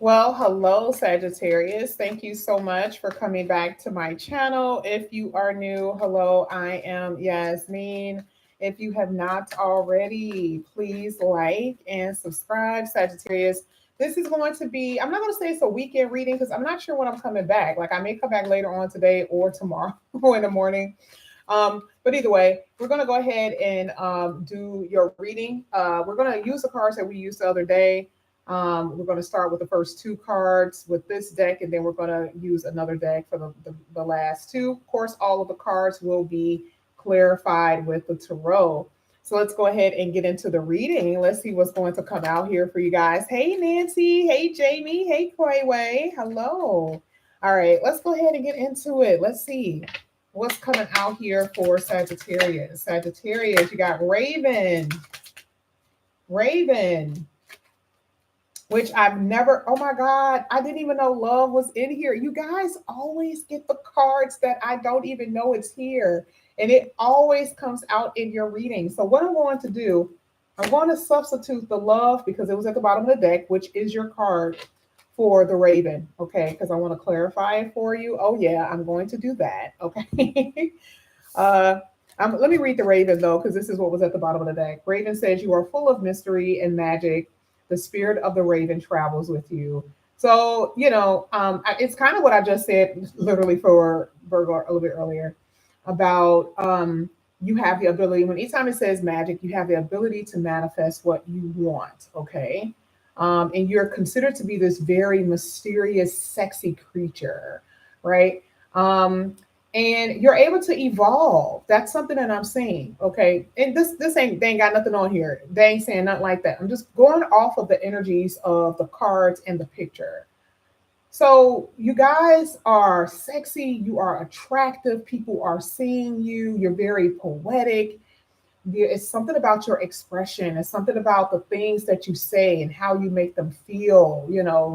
Well, hello, Sagittarius. Thank you so much for coming back to my channel. If you are new, hello, I am Yasmin. If you have not already, please like and subscribe, Sagittarius. This is going to be, I'm not going to say it's a weekend reading because I'm not sure when I'm coming back. Like I may come back later on today or tomorrow in the morning. But either way, we're going to go ahead and do your reading. We're going to use the cards that we used the other day. We're going to start with the first two cards with this deck, and then we're going to use another deck for the last two. Of course, all of the cards will be clarified with the tarot. So let's go ahead and get into the reading. Let's see what's going to come out here for you guys. Hey, Nancy. Hey, Jamie. Hey, Quayway. Hello. All right, let's go ahead and get into it. Let's see what's coming out here for Sagittarius. Sagittarius, you got Raven. Raven, which I've never, oh my God, I didn't even know love was in here. You guys always get the cards that I don't even know it's here. And it always comes out in your reading. So what I'm going to do, I'm going to substitute the love because it was at the bottom of the deck, which is your card for the Raven. Okay, because I want to clarify it for you. Oh yeah, I'm going to do that. Okay. Let me read the Raven though, because this is what was at the bottom of the deck. Raven says, you are full of mystery and magic. The spirit of the Raven travels with you. So, it's kind of what I just said, literally for Virgo a little bit earlier about you have the ability, when anytime it says magic, you have the ability to manifest what you want. Okay. And you're considered to be this very mysterious, sexy creature, right? And you're able to evolve. That's something that I'm seeing. Okay. And this ain't, they ain't got nothing on here. They ain't saying nothing like that. I'm just going off of the energies of the cards and the picture. So you guys are sexy, you are attractive, people are seeing you, you're very poetic. It's something about your expression, it's something about the things that you say and how you make them feel.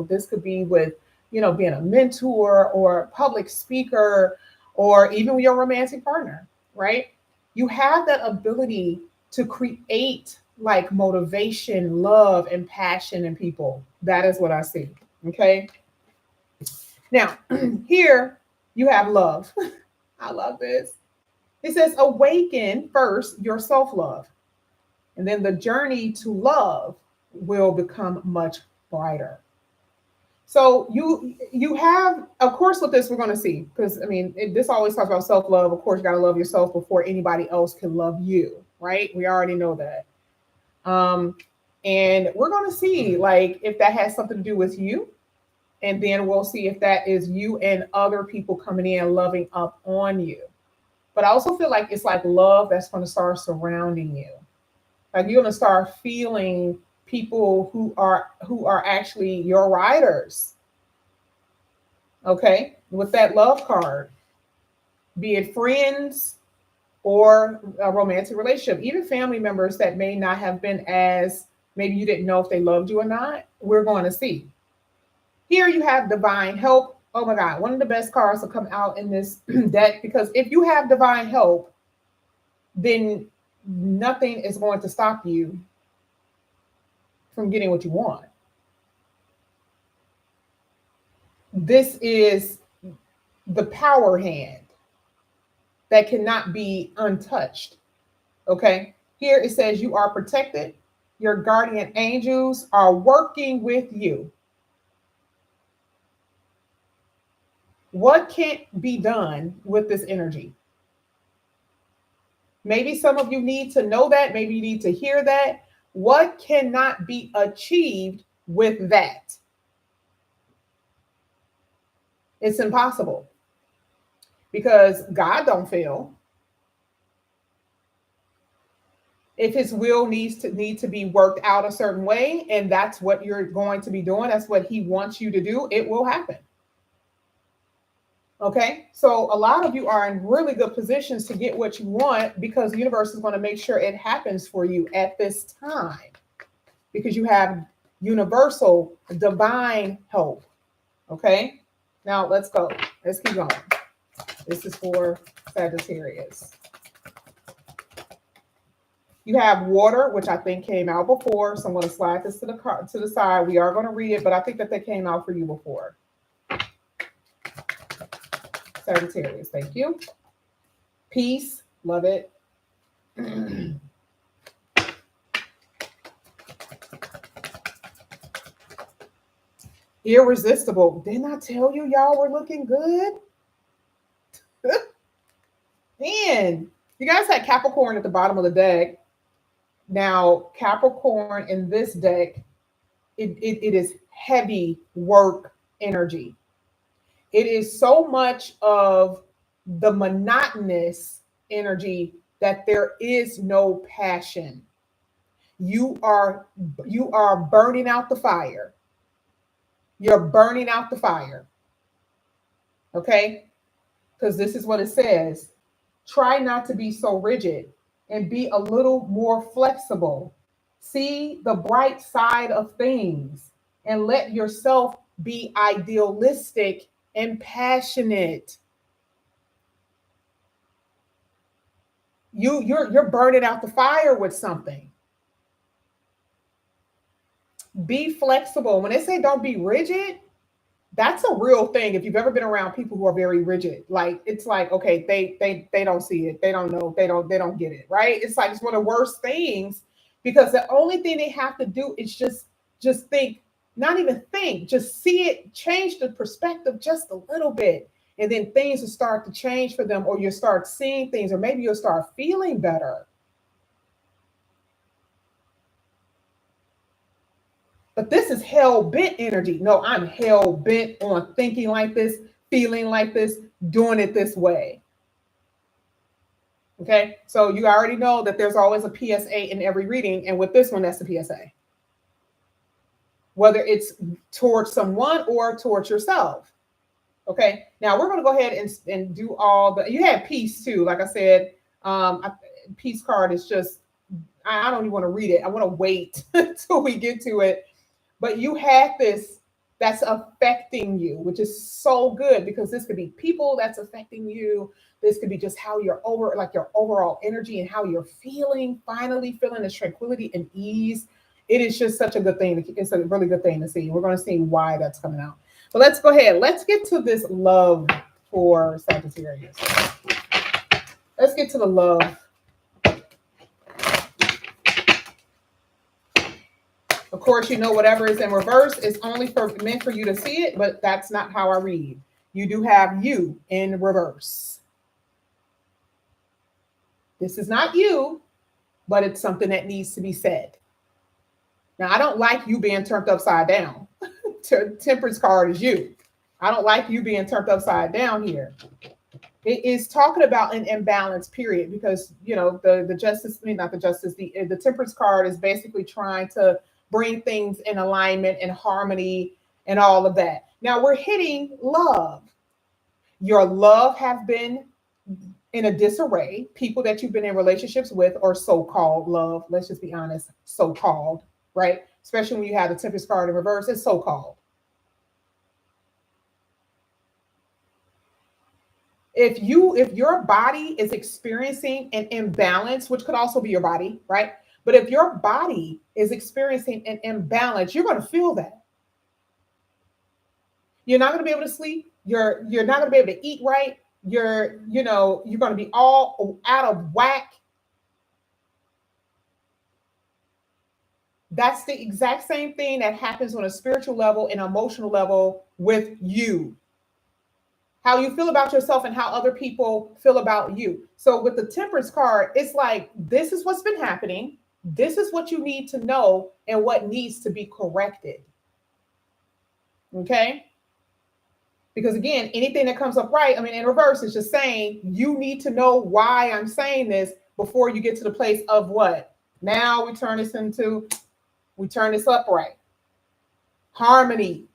This could be with, being a mentor or a public speaker or even with your romantic partner, right? You have that ability to create like motivation, love, and passion in people. That is what I see. Okay. Now, here you have love. I love this. It says, awaken first your self love, and then the journey to love will become much brighter. So you have, of course, with this we're going to see, because I mean this always talks about self love. Of course, you got to love yourself before anybody else can love you, right? We already know that. Um, and we're going to see like if that has something to do with you, and then we'll see if that is you and other people coming in loving up on you. But I also feel like it's like love that's going to start surrounding you. Like you're going to start feeling people who are actually your riders. Okay, with that love card, be it friends or a romantic relationship, even family members that may not have been as, maybe you didn't know if they loved you or not. We're going to see. Here you have divine help. Oh my God, one of the best cards to come out in this deck, because if you have divine help, then nothing is going to stop you from getting what you want. This is the power hand that cannot be untouched. Okay. Here it says you are protected. Your guardian angels are working with you. What can't be done with this energy? Maybe some of you need to know that. Maybe you need to hear that. What cannot be achieved with that? It's impossible, because God don't fail. If his will need to be worked out a certain way, and that's what you're going to be doing, that's what he wants you to do, it will happen. Okay, so a lot of you are in really good positions to get what you want, because the universe is going to make sure it happens for you at this time, because you have universal divine help. Okay, now let's go. Let's keep going. This is for Sagittarius. You have water, which I think came out before. So I'm going to slide this to the side. We are going to read it, but I think that they came out for you before. Sagittarius, thank you. Peace, love it. Irresistible. Didn't I tell you y'all were looking good? Man, you guys had Capricorn at the bottom of the deck. Now, Capricorn in this deck, it is heavy work energy. It is so much of the monotonous energy that there is no passion. You are burning out the fire. You're burning out the fire. Okay? Because this is what it says. Try not to be so rigid and be a little more flexible. See the bright side of things and let yourself be idealistic and passionate. You're burning out the fire with something. Be flexible. When they say don't be rigid, that's a real thing. If you've ever been around people who are very rigid, like it's like, okay, they don't see it, they don't know, they don't get it, right? It's like it's one of the worst things because the only thing they have to do is just think, not even think, just see it, change the perspective just a little bit, and then things will start to change for them, or you'll start seeing things, or maybe you'll start feeling better. But this is hell bent energy. No, I'm hell bent on thinking like this, feeling like this, doing it this way. Okay, so you already know that there's always a PSA in every reading, and with this one, that's the PSA. Whether it's towards someone or towards yourself. Okay, now we're going to go ahead and do all the. You had peace too, like I said. Peace card is just. I don't even want to read it. I want to wait till we get to it. But you had this that's affecting you, which is so good because this could be people that's affecting you. This could be just how you're like your overall energy and how you're feeling, finally feeling this tranquility and ease. It is just such a good thing. It's a really good thing to see. We're going to see why that's coming out. But let's go ahead. Let's get to this love for Sagittarius. Let's get to the love. Of course, you know whatever is in reverse is only meant for you to see it, but that's not how I read. You do have you in reverse. This is not you, but it's something that needs to be said. Now, I don't like you being turned upside down. Temperance card is you. I don't like you being turned upside down here. It is talking about an imbalance, period, because, you know, the justice, I mean, not the justice, the temperance card is basically trying to bring things in alignment and harmony and all of that. Now we're hitting love. Your love have been in a disarray. People that you've been in relationships with or so-called love, let's just be honest, so-called, right? Especially when you have the Tempest card in reverse, it's so-called. If your body is experiencing an imbalance, which could also be your body, right? But if your body is experiencing an imbalance, you're going to feel that. You're not going to be able to sleep. You're not going to be able to eat right. You're going to be all out of whack. That's the exact same thing that happens on a spiritual level and emotional level with you. How you feel about yourself and how other people feel about you. So with the Temperance card, it's like, this is what's been happening. This is what you need to know and what needs to be corrected. Okay? Because again, anything that comes up right, I mean, in reverse, is just saying you need to know why I'm saying this before you get to the place of what? Now we turn this upright. Harmony.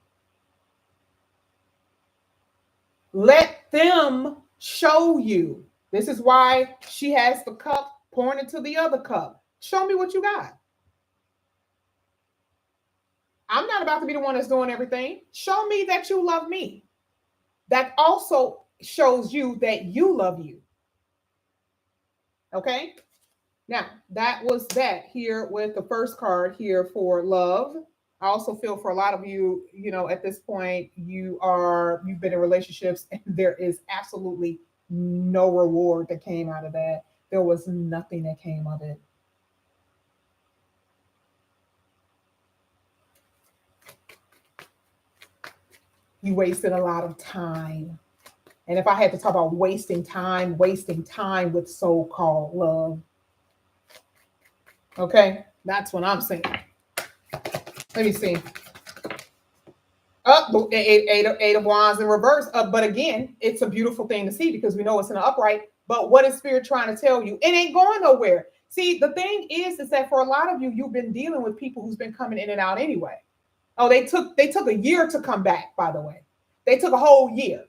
Let them show you. This is why she has the cup pouring into the other cup. Show me what you got. I'm not about to be the one that's doing everything. Show me that you love me. That also shows you that you love you. Okay? Now, that was that here with the first card here for love. I also feel for a lot of you, at this point, you've been in relationships and there is absolutely no reward that came out of that. There was nothing that came of it. You wasted a lot of time. And if I had to talk about wasting time with so-called love, okay, that's what I'm saying. Let me see. Up, eight of wands in reverse. But again, it's a beautiful thing to see because we know it's in an upright. But what is spirit trying to tell you? It ain't going nowhere. See, the thing is that for a lot of you, you've been dealing with people who's been coming in and out anyway. Oh, they took a year to come back, by the way. They took a whole year.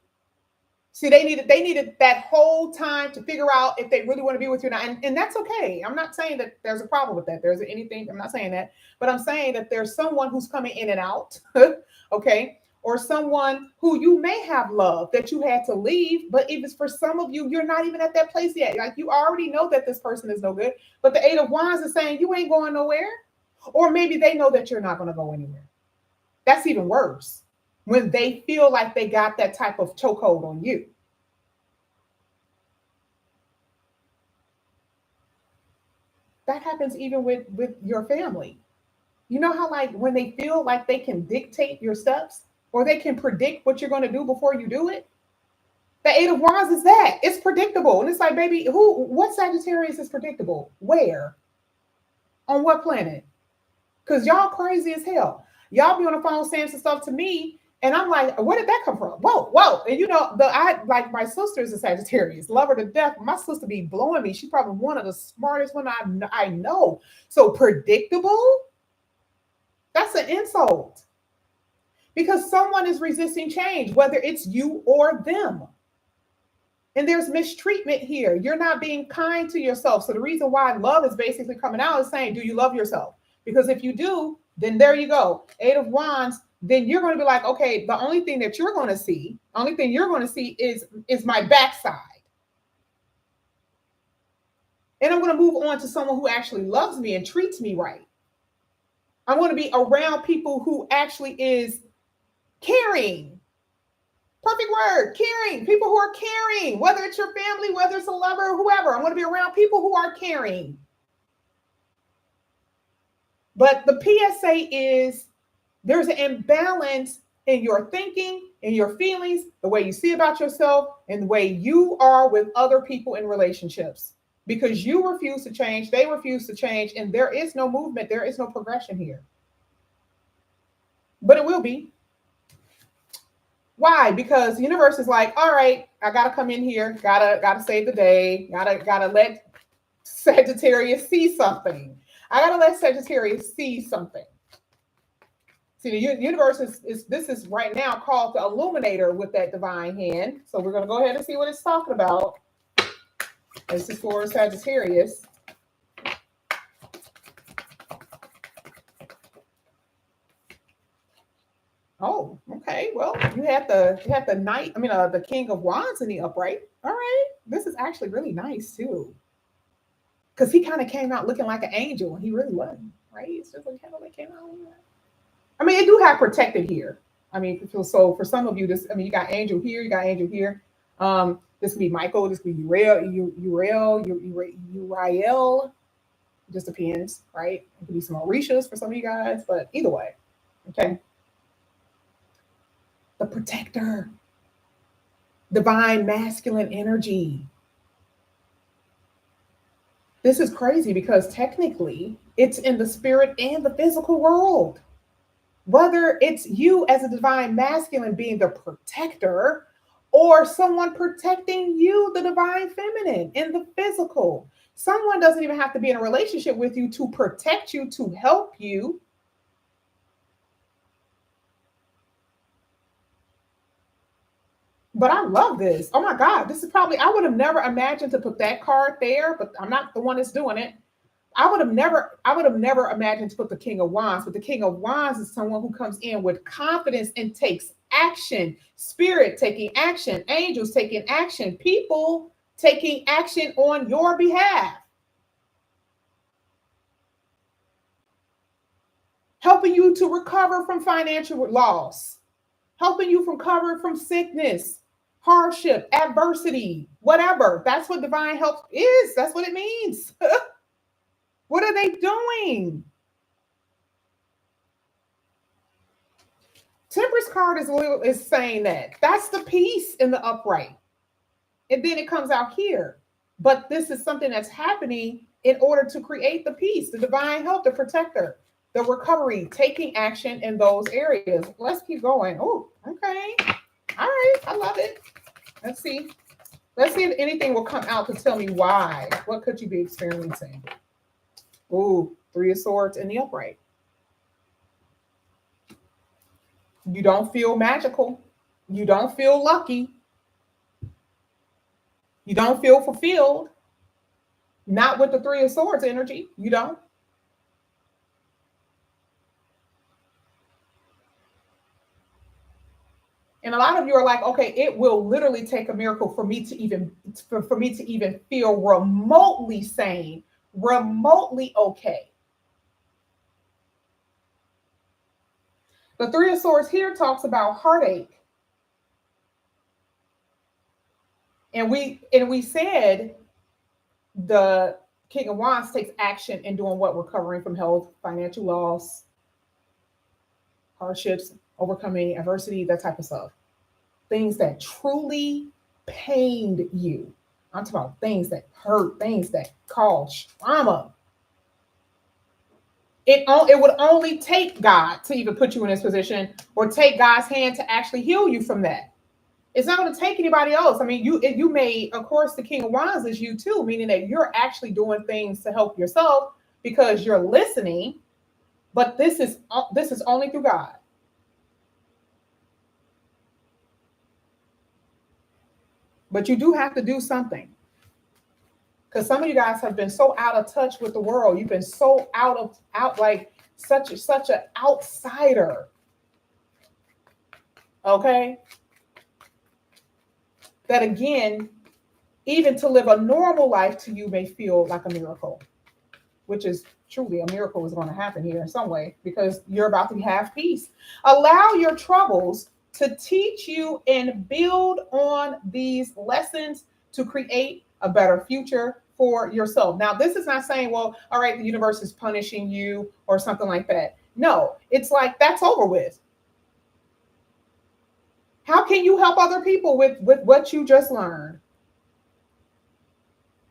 See, they needed that whole time to figure out if they really want to be with you now. And that's okay. I'm not saying that there's a problem with that. There's anything, I'm not saying that, but I'm saying that there's someone who's coming in and out, okay? Or someone who you may have loved that you had to leave, but if it's for some of you, you're not even at that place yet. Like you already know that this person is no good, but the Eight of Wands is saying you ain't going nowhere. Or maybe they know that you're not going to go anywhere. That's even worse. When they feel like they got that type of chokehold on you. That happens even with your family. You know how like when they feel like they can dictate your steps or they can predict what you're going to do before you do it? The Eight of Wands is that. It's predictable. And it's like, baby, what Sagittarius is predictable? Where? On what planet? Because y'all crazy as hell. Y'all be on the phone saying some stuff to me and I'm like, where did that come from? Whoa. And like my sister is a Sagittarius, love her to death. My sister be blowing me. She's probably one of the smartest women I know. So predictable? That's an insult. Because someone is resisting change, whether it's you or them. And there's mistreatment here. You're not being kind to yourself. So the reason why love is basically coming out is saying, do you love yourself? Because if you do, then there you go. Eight of Wands, then you're going to be like, okay, the only thing you're going to see is my backside. And I'm going to move on to someone who actually loves me and treats me right. I want to be around people who actually is caring. Perfect word, caring. People who are caring, whether it's your family, whether it's a lover, whoever. I want to be around people who are caring. But the PSA is there's an imbalance in your thinking, in your feelings, the way you see about yourself, and the way you are with other people in relationships. Because you refuse to change, they refuse to change, and there is no movement, there is no progression here. But it will be. Why? Because the universe is like, all right, I gotta come in here, gotta save the day, gotta let Sagittarius see something. I gotta let Sagittarius see something. See, the universe is right now called the Illuminator with that divine hand. So we're gonna go ahead and see what it's talking about. This is for Sagittarius. Oh, okay. Well, you had the knight. I mean, the King of Wands in the upright. All right, this is actually really nice too, because he kind of came out looking like an angel, and he really wasn't. Right? It's just like kind of like came out. I mean, it do have protected here. I mean, so for some of you, this. I mean, you got angel here, you got angel here. This could be Michael. This could be Uriel. Just depends, right? It could be some Orishas for some of you guys, but either way, okay. The protector, divine masculine energy. This is crazy because technically it's in the spirit and the physical world. Whether it's you as a divine masculine being the protector or someone protecting you, the divine feminine in the physical. Someone doesn't even have to be in a relationship with you to protect you, to help you. But I love this. Oh my God, this is probably, I would have never imagined to put that card there, but I'm not the one that's doing it. I would have never imagined to put the King of Wands, but the King of Wands is someone who comes in with confidence and takes action. Spirit taking action, angels taking action, people taking action on your behalf. helping you to recover from financial loss, helping you from recover from sickness, hardship, adversity, whatever. That's what divine help is. That's what it means. What are they doing? Temperance card is saying that. That's the peace in the upright. And then it comes out here. But this is something that's happening in order to create the peace, the divine help, the protector, the recovery, taking action in those areas. Let's keep going. Oh, okay. All right. I love it. Let's see. Let's see if anything will come out to tell me why. What could you be experiencing? Ooh, Three of Swords in the upright. You don't feel magical. You don't feel lucky. You don't feel fulfilled. Not with the Three of Swords energy. You don't. And a lot of you are like, okay, it will literally take a miracle for me to even feel remotely sane, remotely okay. The Three of Swords here talks about heartache. And we said the King of Wands takes action in doing what? Recovering from health, financial loss, hardships, overcoming adversity, that type of stuff. Things that truly pained you. I'm talking about things that hurt, things that cause trauma. It would only take God to even put you in this position, or take God's hand to actually heal you from that. It's not going to take anybody else. I mean, you may, of course, the King of Wands is you too, meaning that you're actually doing things to help yourself because you're listening. But this is only through God. But you do have to do something. Because some of you guys have been so out of touch with the world. You've been so out like such an outsider. Okay? That again, even to live a normal life to you may feel like a miracle, which is truly a miracle is going to happen here in some way, because you're about to have peace. Allow your troubles to teach you and build on these lessons to create a better future for yourself. Now, this is not saying, well, all right, the universe is punishing you or something like that. No, it's like that's over with. How can you help other people with what you just learned?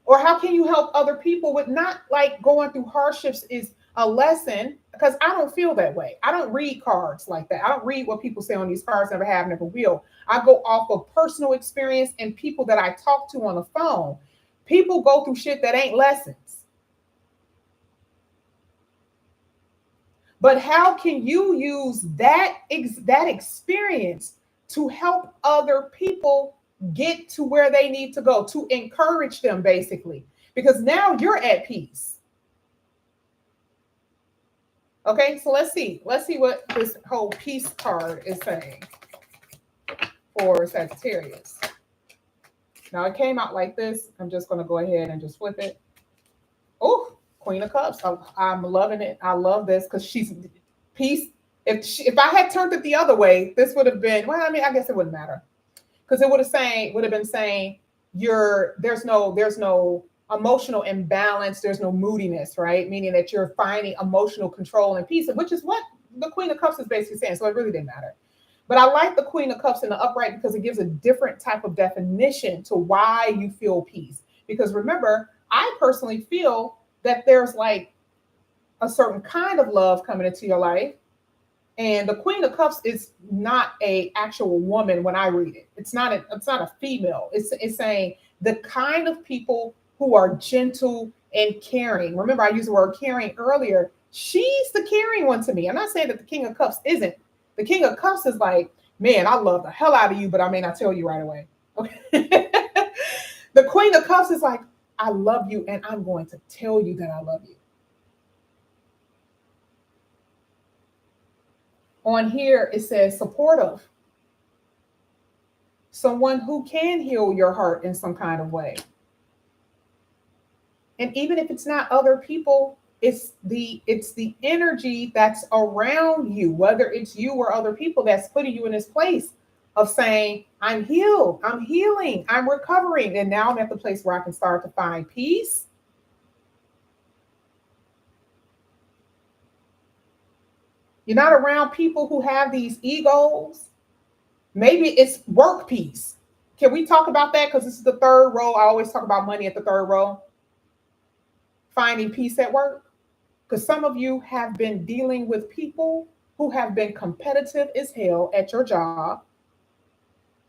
Or how can you help other people with not like going through hardships is a lesson? Because I don't feel that way. I don't read cards like that. I don't read what people say on these cards, never have, never will. I go off of personal experience and people that I talk to on the phone. People go through shit that ain't lessons. But how can you use that experience to help other people get to where they need to go, to encourage them, basically? Because now you're at peace. Okay, so let's see what this whole peace card is saying for Sagittarius. Now it came out like this. I'm just going to go ahead and just flip it. Oh, Queen of Cups. I'm loving it. I love this because she's peace. If I had turned it the other way, this would have been, well, I mean, I guess it wouldn't matter, because it would have been saying there's no emotional imbalance, there's no moodiness, right? Meaning that you're finding emotional control and peace, which is what the Queen of Cups is basically saying. So it really didn't matter. But I like the Queen of Cups in the upright because it gives a different type of definition to why you feel peace. Because remember, I personally feel that there's like a certain kind of love coming into your life. And the Queen of Cups is not a actual woman when I read it. It's not a female. It's saying the kind of people who are gentle and caring. Remember, I used the word caring earlier. She's the caring one to me. I'm not saying that the King of Cups isn't. The King of Cups is like, man, I love the hell out of you, but I may not tell you right away. Okay. The Queen of Cups is like, I love you, and I'm going to tell you that I love you. On here, it says supportive. Someone who can heal your heart in some kind of way. And even if it's not other people, it's the energy that's around you, whether it's you or other people, that's putting you in this place of saying, I'm healed, I'm healing, I'm recovering, and now I'm at the place where I can start to find peace. You're not around people who have these egos. Maybe it's work peace. Can we talk about that? Because this is the third row. I always talk about money at the third row. Finding peace at work. Because some of you have been dealing with people who have been competitive as hell at your job.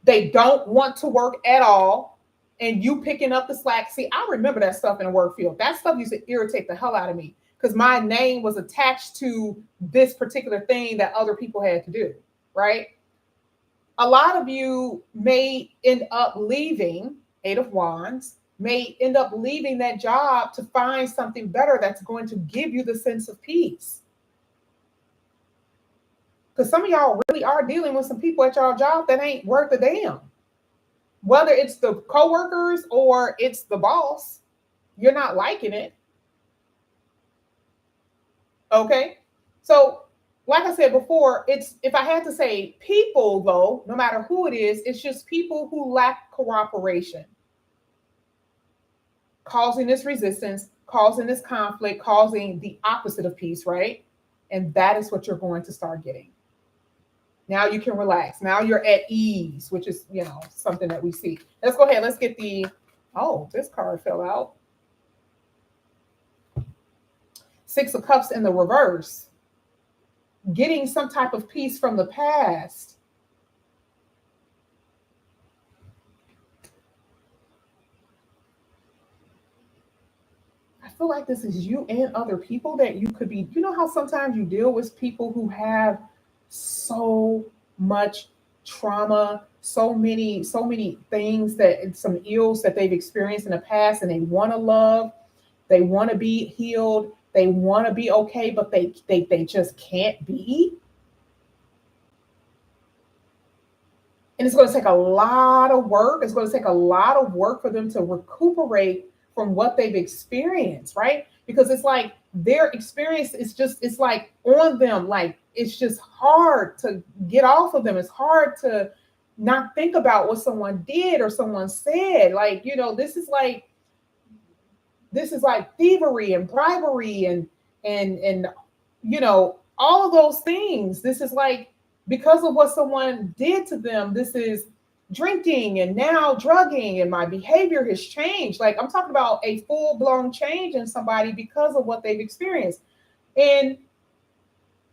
They don't want to work at all. And you picking up the slack. See, I remember that stuff in the work field. That stuff used to irritate the hell out of me because my name was attached to this particular thing that other people had to do, right? A lot of you may end up leaving, Eight of Wands, may end up leaving that job to find something better that's going to give you the sense of peace. Because some of y'all really are dealing with some people at your job that ain't worth a damn. Whether it's the coworkers or it's the boss, you're not liking it. Okay? So, like I said before, it's, if I had to say people though, no matter who it is, it's just people who lack cooperation, causing this resistance, causing this conflict, causing the opposite of peace, right? And that is what you're going to start getting. Now you can relax. Now you're at ease, which is, something that we see. Let's go ahead. Let's get the, oh, this card fell out. Six of Cups in the reverse. Getting some type of peace from the past. I feel like this is you and other people that you could be, you know how sometimes you deal with people who have so much trauma, so many things, that some ills that they've experienced in the past, and they want to love, they want to be healed, they want to be okay, but they just can't be. And it's going to take a lot of work. It's going to take a lot of work for them to recuperate from what they've experienced, right? Because it's like their experience is just, it's like on them. Like, it's just hard to get off of them. It's hard to not think about what someone did or someone said. Like, this is like thievery and bribery and all of those things. This is like, because of what someone did to them, this is drinking and now drugging, and my behavior has changed. Like, I'm talking about a full-blown change in somebody because of what they've experienced. And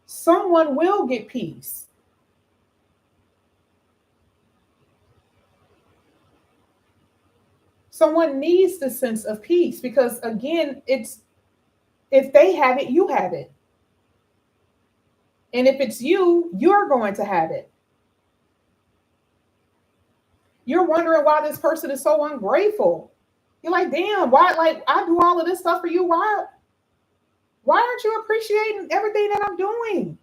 someone will get peace. Someone needs the sense of peace because, again, it's, if they have it, you have it. And if it's you, you're going to have it. You're wondering why this person is so ungrateful. You're like, damn, why? Like, I do all of this stuff for you. Why aren't you appreciating everything that I'm doing?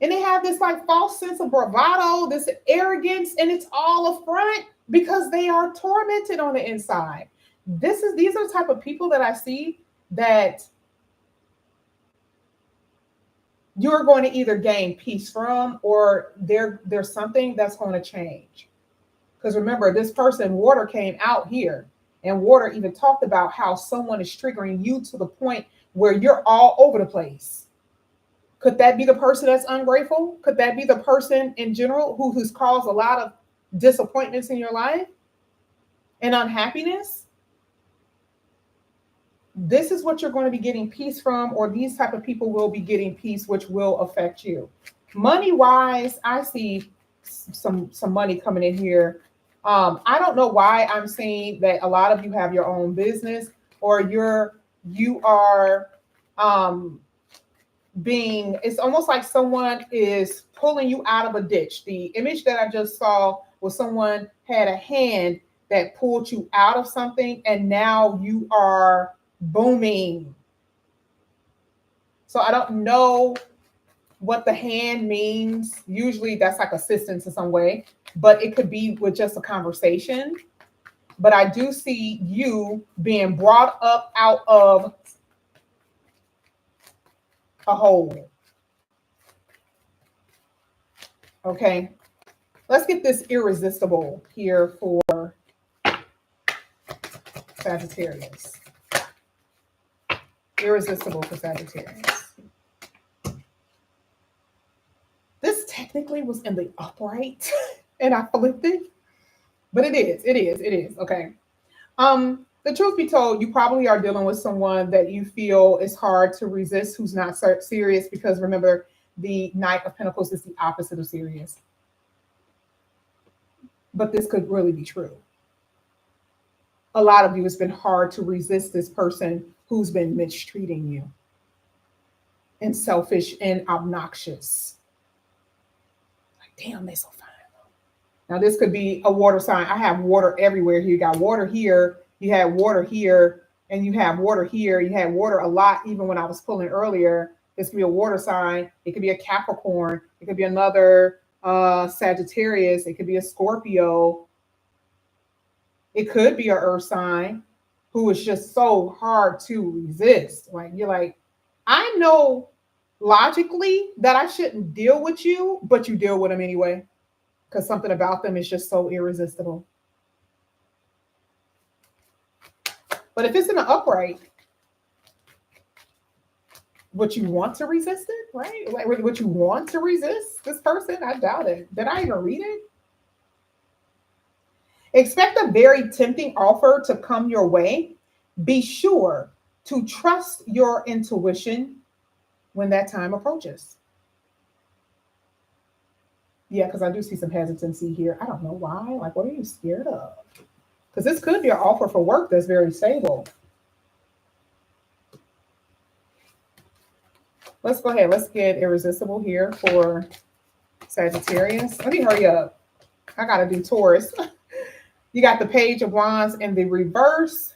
And they have this like false sense of bravado, this arrogance, and it's all a front because they are tormented on the inside. These are the type of people that I see that you're going to either gain peace from, or there's something that's going to change. Because remember, this person, Water, came out here, and Water even talked about how someone is triggering you to the point where you're all over the place. Could that be the person that's ungrateful? Could that be the person in general who's caused a lot of disappointments in your life and unhappiness? This is what you're going to be getting peace from, or these type of people will be getting peace, which will affect you. Money wise, I see some money coming in here. I don't know why I'm seeing that a lot of you have your own business, or you are it's almost like someone is pulling you out of a ditch. The image that I just saw was someone had a hand that pulled you out of something, and now you are booming. So I don't know what the hand means. Usually that's like assistance in some way, but it could be with just a conversation. But I do see you being brought up out of a hole. Okay. Let's get this irresistible here for Sagittarius. Irresistible for Sagittarius. This technically was in the upright and I flipped it, but it is. Okay. The truth be told, you probably are dealing with someone that you feel is hard to resist, who's not serious, because remember, the Knight of Pentacles is the opposite of serious. But this could really be true. A lot of you, it's been hard to resist this person who's been mistreating you and selfish and obnoxious. Like, damn, they're so fine. Now, this could be a water sign. I have water everywhere here. You got water here. You have water here. And you have water here. You had water a lot, even when I was pulling earlier. This could be a water sign. It could be a Capricorn. It could be another Sagittarius. It could be a Scorpio. It could be an earth sign who is just so hard to resist. Like, you're like, I know logically that I shouldn't deal with you, but you deal with them anyway, because something about them is just so irresistible. But if it's in an upright, would you want to resist it, right? Like, would you want to resist this person? I doubt it. Did I even read it? Expect a very tempting offer to come your way. Be sure to trust your intuition when that time approaches. Yeah, because I do see some hesitancy here. I don't know why. Like, what are you scared of? Because this could be an offer for work that's very stable. Let's go ahead. Let's get irresistible here for Sagittarius. Let me hurry up. I got to do Taurus. You got the Page of Wands in the reverse.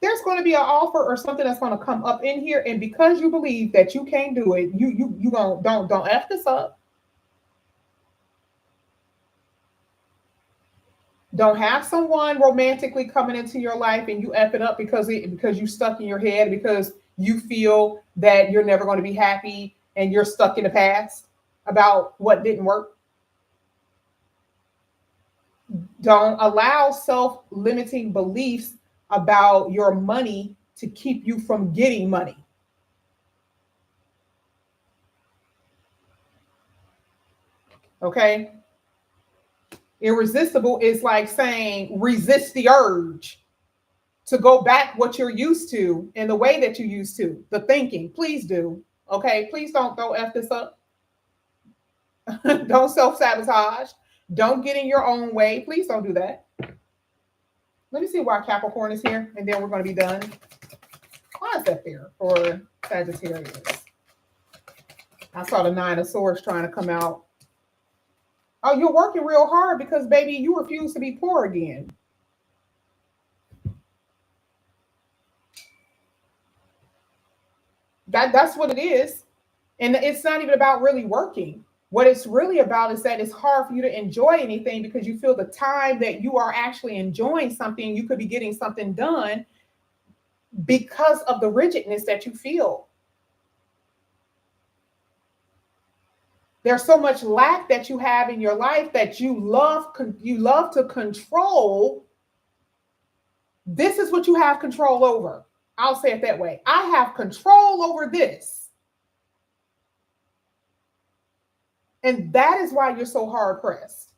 There's going to be an offer or something that's going to come up in here, and because you believe that you can't do it, you don't F this up. Don't have someone romantically coming into your life and you F it up because you stuck in your head, because you feel that you're never going to be happy and you're stuck in the past about what didn't work. Don't allow self-limiting beliefs about your money to keep you from getting money. Okay? Irresistible is like saying resist the urge to go back what you're used to in the way that you used to. The thinking, please do. Okay? Please don't F this up. Don't self-sabotage. Don't get in your own way. Please don't do that. Let me see why Capricorn is here, and then we're going to be done. Why is that there for Sagittarius? I saw the Nine of Swords trying to come out. Oh, you're working real hard because, baby, you refuse to be poor again. That's what it is. And it's not even about really working. What it's really about is that it's hard for you to enjoy anything because you feel the time that you are actually enjoying something, you could be getting something done because of the rigidness that you feel. There's so much lack that you have in your life that you love to control. This is what you have control over. I'll say it that way. I have control over this. And that is why you're so hard pressed.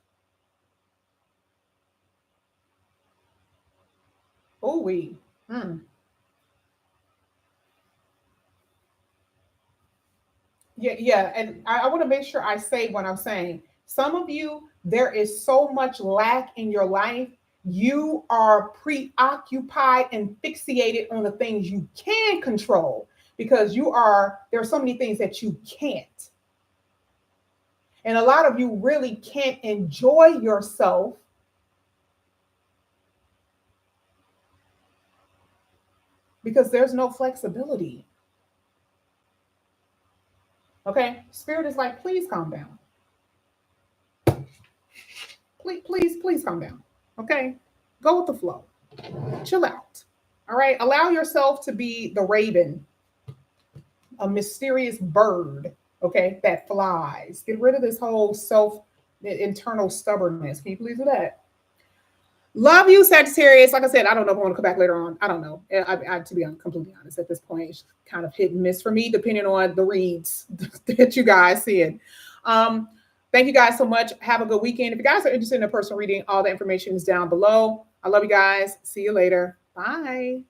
Oh, we. Yeah. And I want to make sure I say what I'm saying. Some of you, there is so much lack in your life. You are preoccupied and fixated on the things you can control because there are so many things that you can't. And a lot of you really can't enjoy yourself because there's no flexibility. Okay? Spirit is like, please calm down. Please calm down. Okay? Go with the flow. Chill out. All right? Allow yourself to be the raven. a mysterious bird, okay, that flies. Get rid of this whole internal stubbornness. Can you believe that? Love you, Sagittarius. Like I said, I don't know if I want to come back later on. I don't know. To be completely honest, at this point, it's kind of hit and miss for me, depending on the reads that you guys see. Thank you guys so much. Have a good weekend. If you guys are interested in a personal reading, all the information is down below. I love you guys. See you later. Bye.